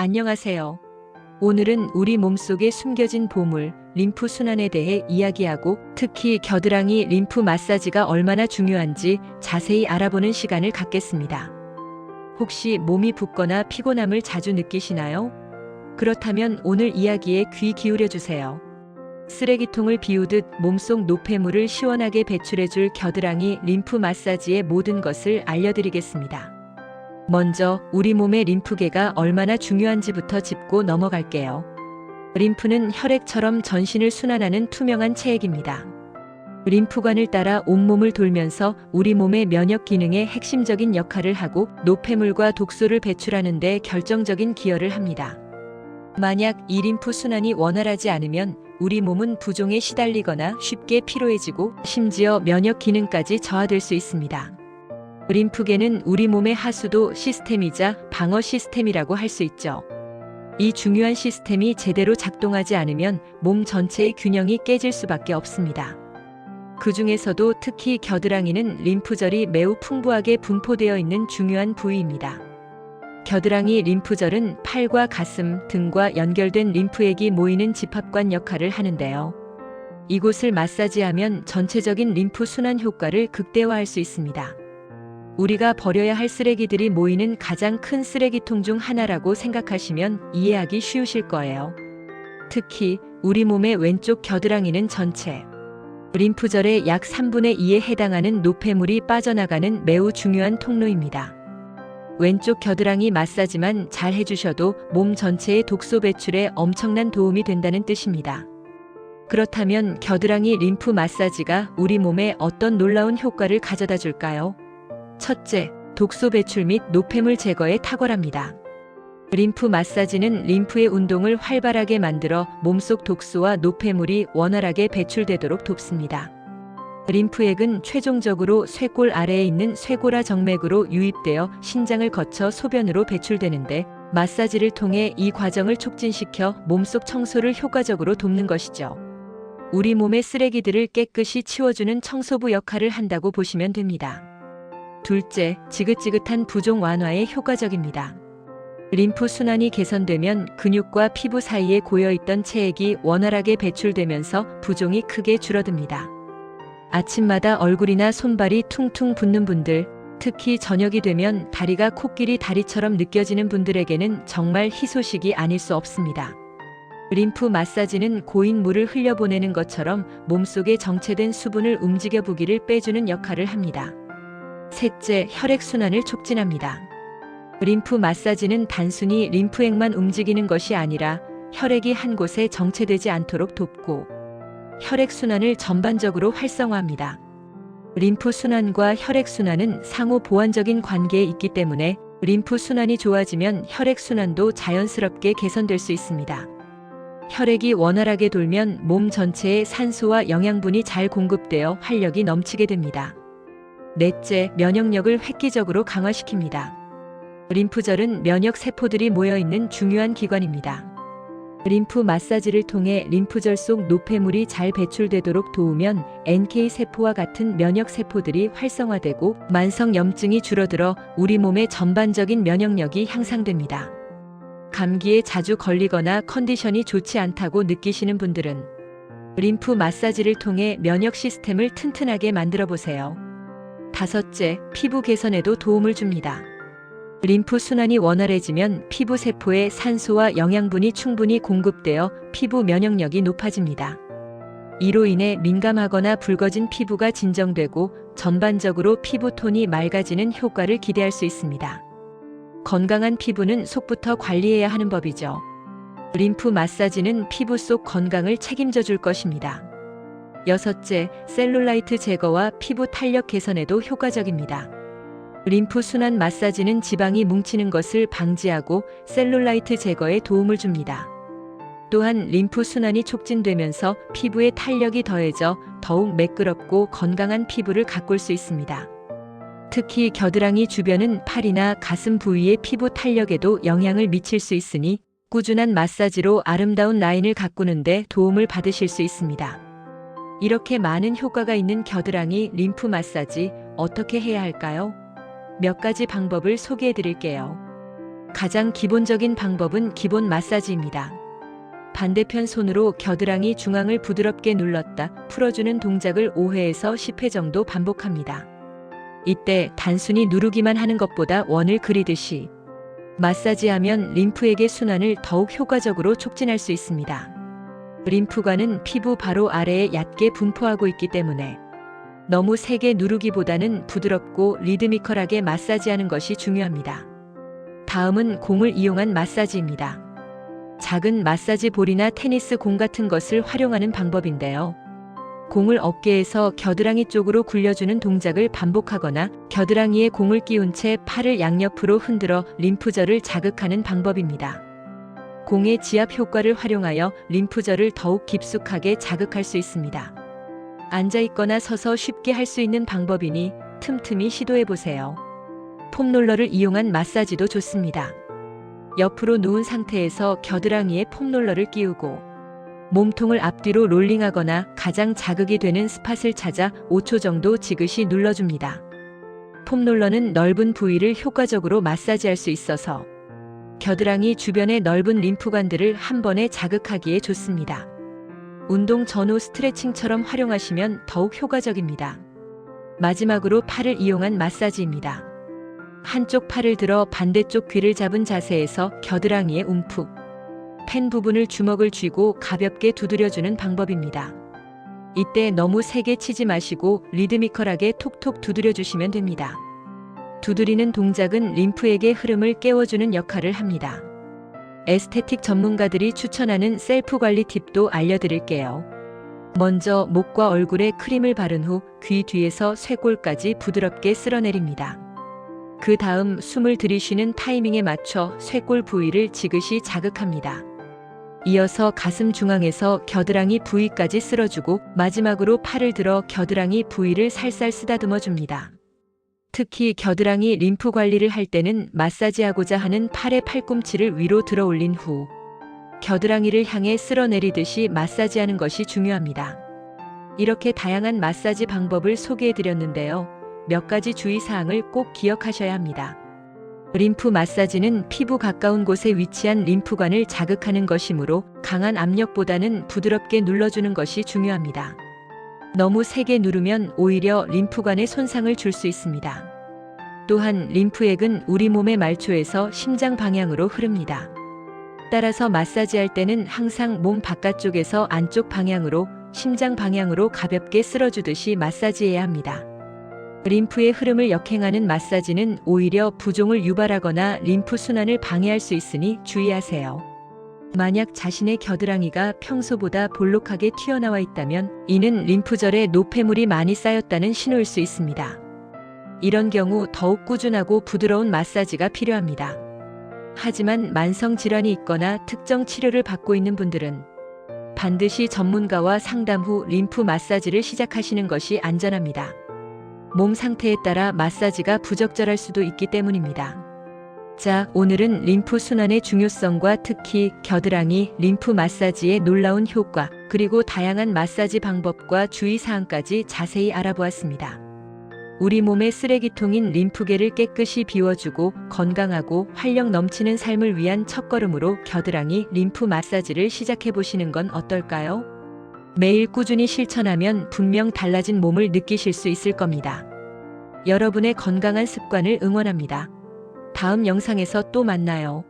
안녕하세요. 오늘은 우리 몸속에 숨겨진 보물, 림프 순환에 대해 이야기하고 특히 겨드랑이 림프 마사지가 얼마나 중요한지 자세히 알아보는 시간을 갖겠습니다. 혹시 몸이 붓거나 피곤함을 자주 느끼시나요? 그렇다면 오늘 이야기에 귀 기울여 주세요. 쓰레기통을 비우듯 몸속 노폐물을 시원하게 배출해줄 겨드랑이 림프 마사지의 모든 것을 알려드리겠습니다. 먼저 우리 몸의 림프계가 얼마나 중요한지부터 짚고 넘어갈게요. 림프는 혈액처럼 전신을 순환하는 투명한 체액입니다. 림프관을 따라 온몸을 돌면서 우리 몸의 면역 기능에 핵심적인 역할을 하고 노폐물과 독소를 배출하는 데 결정적인 기여를 합니다. 만약 이 림프 순환이 원활하지 않으면 우리 몸은 부종에 시달리거나 쉽게 피로해지고 심지어 면역 기능까지 저하될 수 있습니다. 림프계는 우리 몸의 하수도 시스템이자 방어 시스템이라고 할 수 있죠. 이 중요한 시스템이 제대로 작동하지 않으면 몸 전체의 균형이 깨질 수밖에 없습니다. 그 중에서도 특히 겨드랑이는 림프절이 매우 풍부하게 분포되어 있는 중요한 부위입니다. 겨드랑이 림프절은 팔과 가슴, 등과 연결된 림프액이 모이는 집합관 역할을 하는데요. 이곳을 마사지하면 전체적인 림프 순환 효과를 극대화할 수 있습니다. 우리가 버려야 할 쓰레기들이 모이는 가장 큰 쓰레기통 중 하나라고 생각하시면 이해하기 쉬우실 거예요. 특히 우리 몸의 왼쪽 겨드랑이는 전체 림프절의 약 3분의 2에 해당하는 노폐물이 빠져나가는 매우 중요한 통로입니다. 왼쪽 겨드랑이 마사지만 잘 해주셔도 몸 전체의 독소 배출에 엄청난 도움이 된다는 뜻입니다. 그렇다면 겨드랑이 림프 마사지가 우리 몸에 어떤 놀라운 효과를 가져다 줄까요? 첫째, 독소 배출 및 노폐물 제거에 탁월합니다. 림프 마사지는 림프의 운동을 활발하게 만들어 몸속 독소와 노폐물이 원활하게 배출되도록 돕습니다. 림프액은 최종적으로 쇄골 아래에 있는 쇄골화 정맥으로 유입되어 신장을 거쳐 소변으로 배출되는데 마사지를 통해 이 과정을 촉진시켜 몸속 청소를 효과적으로 돕는 것이죠. 우리 몸의 쓰레기들을 깨끗이 치워주는 청소부 역할을 한다고 보시면 됩니다. 둘째, 지긋지긋한 부종 완화에 효과적입니다. 림프 순환이 개선되면 근육과 피부 사이에 고여있던 체액이 원활하게 배출되면서 부종이 크게 줄어듭니다. 아침마다 얼굴이나 손발이 퉁퉁 붓는 분들, 특히 저녁이 되면 다리가 코끼리 다리처럼 느껴지는 분들에게는 정말 희소식이 아닐 수 없습니다. 림프 마사지는 고인 물을 흘려보내는 것처럼 몸속에 정체된 수분을 움직여 부기를 빼주는 역할을 합니다. 셋째, 혈액순환을 촉진합니다. 림프 마사지는 단순히 림프액만 움직이는 것이 아니라 혈액이 한 곳에 정체되지 않도록 돕고 혈액순환을 전반적으로 활성화합니다. 림프 순환과 혈액순환은 상호 보완적인 관계에 있기 때문에 림프 순환이 좋아지면 혈액순환도 자연스럽게 개선될 수 있습니다. 혈액이 원활하게 돌면 몸 전체에 산소와 영양분이 잘 공급되어 활력이 넘치게 됩니다. 넷째, 면역력을 획기적으로 강화시킵니다. 림프절은 면역 세포들이 모여있는 중요한 기관입니다. 림프 마사지를 통해 림프절 속 노폐물이 잘 배출되도록 도우면 NK 세포와 같은 면역 세포들이 활성화되고 만성 염증이 줄어들어 우리 몸의 전반적인 면역력이 향상됩니다. 감기에 자주 걸리거나 컨디션이 좋지 않다고 느끼시는 분들은 림프 마사지를 통해 면역 시스템을 튼튼하게 만들어 보세요. 다섯째, 피부 개선에도 도움을 줍니다. 림프 순환이 원활해지면 피부 세포에 산소와 영양분이 충분히 공급되어 피부 면역력이 높아집니다. 이로 인해 민감하거나 붉어진 피부가 진정되고 전반적으로 피부톤이 맑아지는 효과를 기대할 수 있습니다. 건강한 피부는 속부터 관리해야 하는 법이죠. 림프 마사지는 피부 속 건강을 책임져 줄 것입니다. 여섯째, 셀룰라이트 제거와 피부 탄력 개선에도 효과적입니다. 림프 순환 마사지는 지방이 뭉치는 것을 방지하고 셀룰라이트 제거에 도움을 줍니다. 또한 림프 순환이 촉진되면서 피부에 탄력이 더해져 더욱 매끄럽고 건강한 피부를 가꿀 수 있습니다. 특히 겨드랑이 주변은 팔이나 가슴 부위의 피부 탄력에도 영향을 미칠 수 있으니 꾸준한 마사지로 아름다운 라인을 가꾸는 데 도움을 받으실 수 있습니다. 이렇게 많은 효과가 있는 겨드랑이 림프 마사지 어떻게 해야 할까요? 몇 가지 방법을 소개해 드릴게요. 가장 기본적인 방법은 기본 마사지입니다. 반대편 손으로 겨드랑이 중앙을 부드럽게 눌렀다 풀어주는 동작을 5회에서 10회 정도 반복합니다. 이때 단순히 누르기만 하는 것보다 원을 그리듯이 마사지하면 림프액의 순환을 더욱 효과적으로 촉진할 수 있습니다. 림프관은 피부 바로 아래에 얕게 분포하고 있기 때문에 너무 세게 누르기보다는 부드럽고 리드미컬하게 마사지하는 것이 중요합니다. 다음은 공을 이용한 마사지입니다. 작은 마사지 볼이나 테니스 공 같은 것을 활용하는 방법인데요. 공을 어깨에서 겨드랑이 쪽으로 굴려주는 동작을 반복하거나 겨드랑이에 공을 끼운 채 팔을 양옆으로 흔들어 림프절을 자극하는 방법입니다. 공의 지압 효과를 활용하여 림프절을 더욱 깊숙하게 자극할 수 있습니다. 앉아있거나 서서 쉽게 할 수 있는 방법이니 틈틈이 시도해보세요. 폼롤러를 이용한 마사지도 좋습니다. 옆으로 누운 상태에서 겨드랑이에 폼롤러를 끼우고 몸통을 앞뒤로 롤링하거나 가장 자극이 되는 스팟을 찾아 5초 정도 지그시 눌러줍니다. 폼롤러는 넓은 부위를 효과적으로 마사지할 수 있어서 겨드랑이 주변의 넓은 림프관들을 한 번에 자극하기에 좋습니다. 운동 전후 스트레칭처럼 활용하시면 더욱 효과적입니다. 마지막으로 팔을 이용한 마사지입니다. 한쪽 팔을 들어 반대쪽 귀를 잡은 자세에서 겨드랑이에 움푹 펜 부분을 주먹을 쥐고 가볍게 두드려주는 방법입니다. 이때 너무 세게 치지 마시고 리드미컬하게 톡톡 두드려주시면 됩니다. 두드리는 동작은 림프액의 흐름을 깨워주는 역할을 합니다. 에스테틱 전문가들이 추천하는 셀프 관리 팁도 알려드릴게요. 먼저 목과 얼굴에 크림을 바른 후 귀 뒤에서 쇄골까지 부드럽게 쓸어내립니다. 그 다음 숨을 들이쉬는 타이밍에 맞춰 쇄골 부위를 지그시 자극합니다. 이어서 가슴 중앙에서 겨드랑이 부위까지 쓸어주고 마지막으로 팔을 들어 겨드랑이 부위를 살살 쓰다듬어 줍니다. 특히 겨드랑이 림프 관리를 할 때는 마사지하고자 하는 팔의 팔꿈치를 위로 들어 올린 후 겨드랑이를 향해 쓸어내리듯이 마사지하는 것이 중요합니다. 이렇게 다양한 마사지 방법을 소개해 드렸는데요. 몇 가지 주의사항을 꼭 기억하셔야 합니다. 림프 마사지는 피부 가까운 곳에 위치한 림프관을 자극하는 것이므로 강한 압력보다는 부드럽게 눌러주는 것이 중요합니다. 너무 세게 누르면 오히려 림프관에 손상을 줄 수 있습니다. 또한 림프액은 우리 몸의 말초에서 심장 방향으로 흐릅니다. 따라서 마사지할 때는 항상 몸 바깥쪽에서 안쪽 방향으로 심장 방향으로 가볍게 쓸어주듯이 마사지해야 합니다. 림프의 흐름을 역행하는 마사지는 오히려 부종을 유발하거나 림프 순환을 방해할 수 있으니 주의하세요. 만약 자신의 겨드랑이가 평소보다 볼록하게 튀어나와 있다면 이는 림프절에 노폐물이 많이 쌓였다는 신호일 수 있습니다. 이런 경우 더욱 꾸준하고 부드러운 마사지가 필요합니다. 하지만 만성 질환이 있거나 특정 치료를 받고 있는 분들은 반드시 전문가와 상담 후 림프 마사지를 시작하시는 것이 안전합니다. 몸 상태에 따라 마사지가 부적절할 수도 있기 때문입니다. 자, 오늘은 림프 순환의 중요성과 특히 겨드랑이 림프 마사지의 놀라운 효과, 그리고 다양한 마사지 방법과 주의사항까지 자세히 알아보았습니다. 우리 몸의 쓰레기통인 림프계를 깨끗이 비워주고 건강하고 활력 넘치는 삶을 위한 첫걸음으로 겨드랑이 림프 마사지를 시작해보시는 건 어떨까요? 매일 꾸준히 실천하면 분명 달라진 몸을 느끼실 수 있을 겁니다. 여러분의 건강한 습관을 응원합니다. 다음 영상에서 또 만나요.